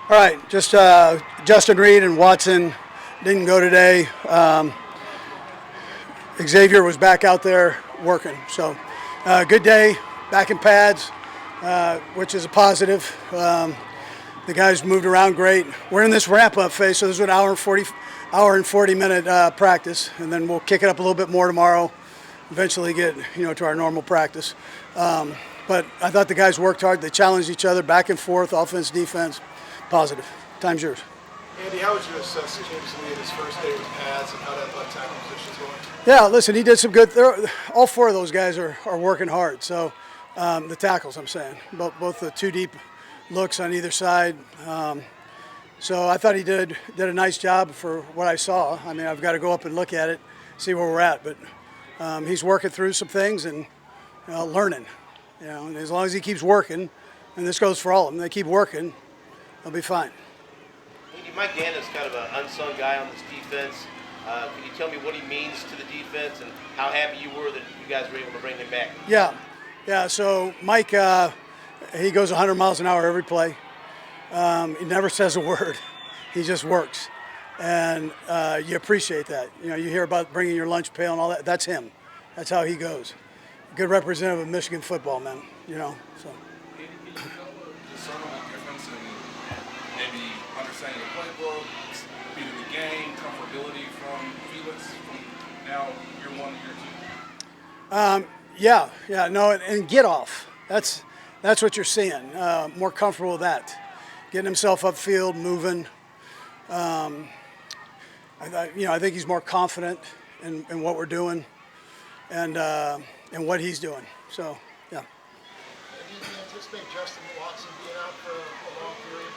All right, just Justin Reid and Watson didn't go today. Xavier was back out there working. So good day, back in pads, which is a positive. The guys moved around great. We're in this ramp-up phase, so this is an hour and 40-minute practice, and then we'll kick it up a little bit more tomorrow. Eventually get to our normal practice. But I thought the guys worked hard. They challenged each other back and forth, offense, defense. Positive. Time's yours. Andy, how would you assess James Lee in his first day with pads and how that left tackle position is going? Yeah, listen, he did some good. All four of those guys are working hard. So the tackles, I'm saying, both the two deep looks on either side. So I thought he did a nice job for what I saw. I mean, I've got to go up and look at it, see where we're at. But he's working through some things and learning. And as long as he keeps working, and this goes for all of them, they keep working, they'll be fine. Mike Gannon is kind of an unsung guy on this defense. Can you tell me what he means to the defense and how happy you were that you guys were able to bring him back? Yeah. So Mike, he goes 100 miles an hour every play. He never says a word. He just works, and you appreciate that. You hear about bringing your lunch pail and all that. That's him. That's how he goes. Good representative of Michigan football, man. So. Discernible difference in maybe understanding the playbook, speed of the game, comfortability from Felix from now year 1 to year 2? No, and get off. That's what you're seeing. More comfortable with that, getting himself upfield, moving. I think he's more confident in what we're doing, and what he's doing. So, yeah. Do you anticipate Justin Watson being out for a long period?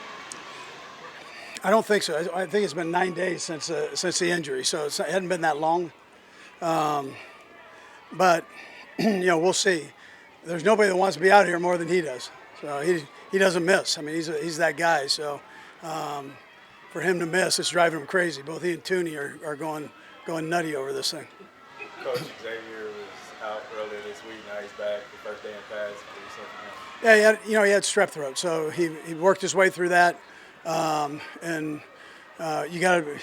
I don't think so. I think it's been 9 days since the injury, so it hadn't been that long. But we'll see. There's nobody that wants to be out here more than he does. So he doesn't miss. I mean, he's that guy. So for him to miss, it's driving him crazy. Both he and Tooney are going nutty over this thing. Coach Xavier was out earlier this week. Now he's back. The first day in pads. Yeah, he had strep throat, so he worked his way through that. And you got to,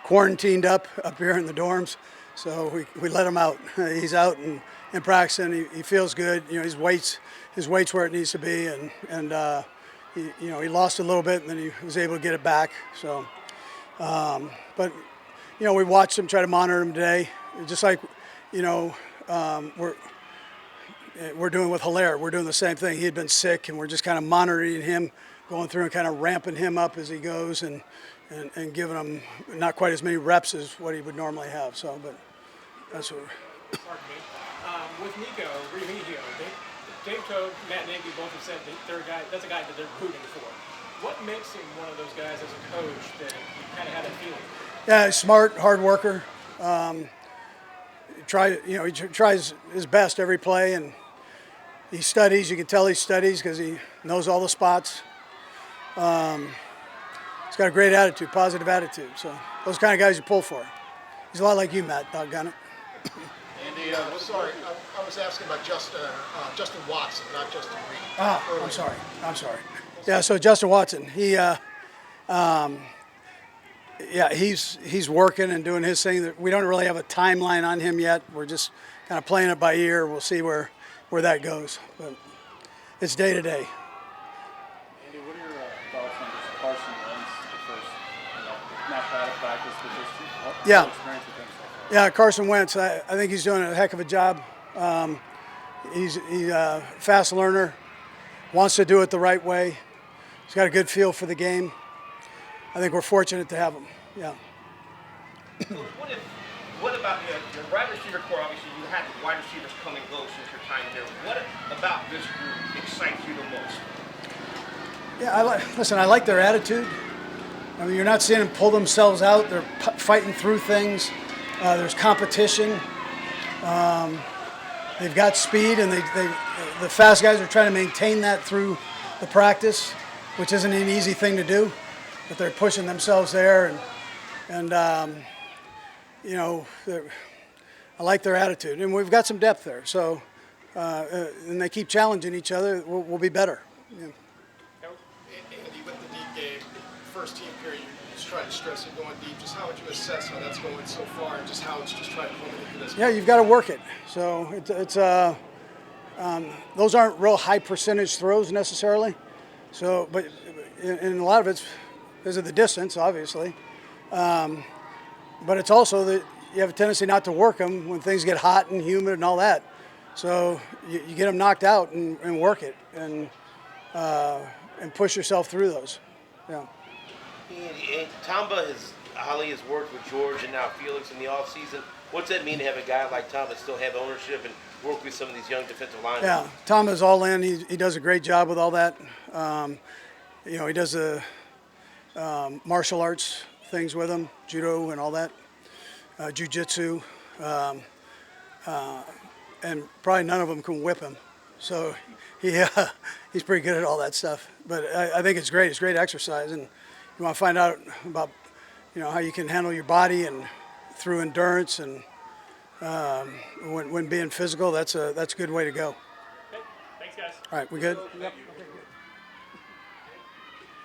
quarantined up here in the dorms, so we let him out. He's out and practicing. He feels good. His weight's where it needs to be, and he lost a little bit, and then he was able to get it back. So, but we watched him, try to monitor him today, just like we're doing with Hilaire. We're doing the same thing. He had been sick, and we're just kind of monitoring him, going through and kind of ramping him up as he goes, and giving him not quite as many reps as what he would normally have. So, but that's what. Pardon me. With Nico Remigio, Dave Toad, Matt Nagy both have said that's a guy that they're rooting for. What makes him one of those guys as a coach that you kind of have a feeling? Yeah, he's smart, hard worker. He tries his best every play, and he studies. You can tell he studies because he knows all the spots. He's got a great attitude, positive attitude. So those kind of guys you pull for. He's a lot like you, Matt. Doggone it. Andy, sorry, I was asking about Justin Watson, not Justin Reid. I'm sorry. Yeah, so Justin Watson, he's working and doing his thing. We don't really have a timeline on him yet. We're just kind of playing it by ear. We'll see where that goes. But it's day to day. Andy, what are your thoughts on just Carson Wentz, the first not bad at practice, but just Yeah. experience with him so far? Yeah, Carson Wentz, I think he's doing a heck of a job. He's a fast learner, wants to do it the right way. He's got a good feel for the game. I think we're fortunate to have him. Yeah. What about your wide receiver core? Obviously, you had the wide receivers come and go since your time here. What about this group excites you the most? Yeah, I like their attitude. I mean, you're not seeing them pull themselves out. They're fighting through things. There's competition. They've got speed, and the fast guys are trying to maintain that through the practice, which isn't an easy thing to do. But they're pushing themselves there, and I like their attitude, and we've got some depth there. So, and they keep challenging each other. We'll be better. Yeah. Andy, with the deep game, first team period, you just try to stress it going deep. Just how would you assess how that's going so far, and just how it's just trying to culminate to this? Yeah, you've got to work it. So those aren't real high percentage throws necessarily. So, but and a lot of it's because of the distance, obviously. But it's also that you have a tendency not to work them when things get hot and humid and all that. So you get them knocked out and work it and push yourself through those. Yeah. And Tamba Holly has worked with George and now Felix in the offseason. What's that mean to have a guy like Tamba still have ownership and work with some of these young defensive linemen? Yeah, Tom is all in. He does a great job with all that. He does the martial arts things with him, judo and all that, jiu-jitsu, and probably none of them can whip him. So he's pretty good at all that stuff. But I think it's great. It's great exercise, and you want to find out about how you can handle your body and through endurance and when being physical. That's a good way to go. Okay. Thanks, guys. All right, we good? Thank you.